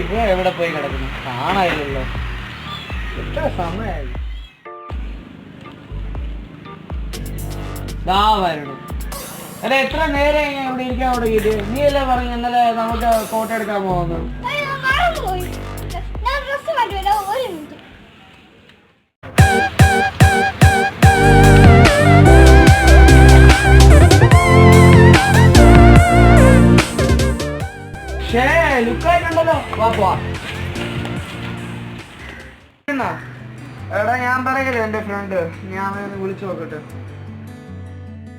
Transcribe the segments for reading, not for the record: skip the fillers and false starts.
ഇവ എവിടെ പോയി കിടക്കുന്നു? കാണാനില്ലല്ലോ. എത്ര സമയമായി? ദാ വരണം. അല്ലെ എത്ര നേരം ഞാൻ ഇവിടെ ഇരിക്കാൻ തുടങ്ങിയിട്ട്? നീ അല്ലേ പറഞ്ഞു ഇന്നലെ നമുക്ക് ഫോട്ടോ എടുക്കാൻ പോകുന്നു? ലുക്കായിട്ടുണ്ടല്ലോ. വാ പോവാ. എടാ ഞാൻ പറയല്ലേ എന്റെ ഫ്രണ്ട്, ഞാൻ വിളിച്ചു നോക്കട്ടെ.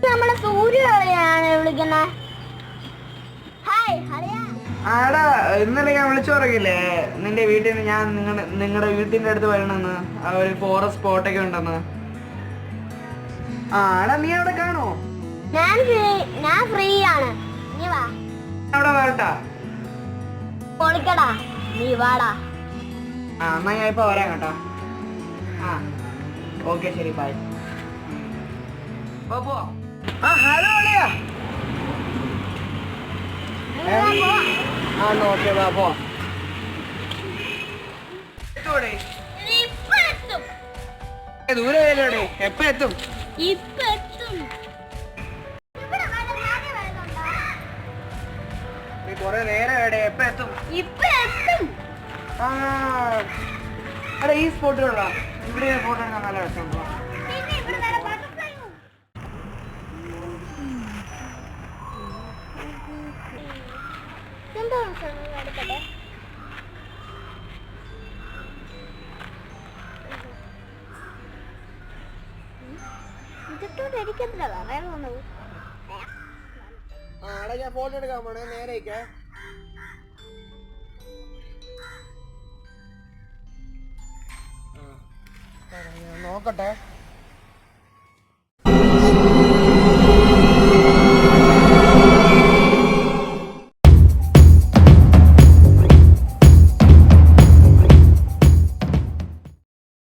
നമ്മളെ സൂര്യയാണ് വിളിക്കുന്നത്. ആടാ ഇന്നലെ ഞാൻ വിളിച്ചു പറയില്ലേ നിന്റെ വീട്ടിൽ നിന്ന്, ഞാൻ നിങ്ങളുടെ വീട്ടിന്റെ അടുത്ത് വരണമെന്ന്, ആ ഒരു ഫോറസ്റ്റ് സ്പോട്ടൊക്കെ ഉണ്ടെന്ന്. ആടാ നീ അവിടെ കാണോ? ഞാൻ ഫ്രീ ആണ്, നീ വാ. അവിടെ വരട്ടാ? പൊളിക്കടാ, നീ വാടാ. എന്നാ ഞാൻ ഇപ്പൊ വരാം കേട്ടാ. ഓക്കെ ശരി, ബൈ. ഹലോ അളിയാ. ഓക്കെ വാ പോ. ദൂരെ വരോടെ? എപ്പ എത്തും? കൊറേ നേരം എവിടെ? എപ്പ എത്തും? അല്ല ഈ സ്പോട്ടുകളാ ഇവിടെ ഫോട്ടോ എടുക്കാൻ നല്ല രസമുണ്ടോ? ഞാൻ ഫോട്ടോ എടുക്കാൻ പോണേ, നേരേക്ക്. നോക്കട്ടെ.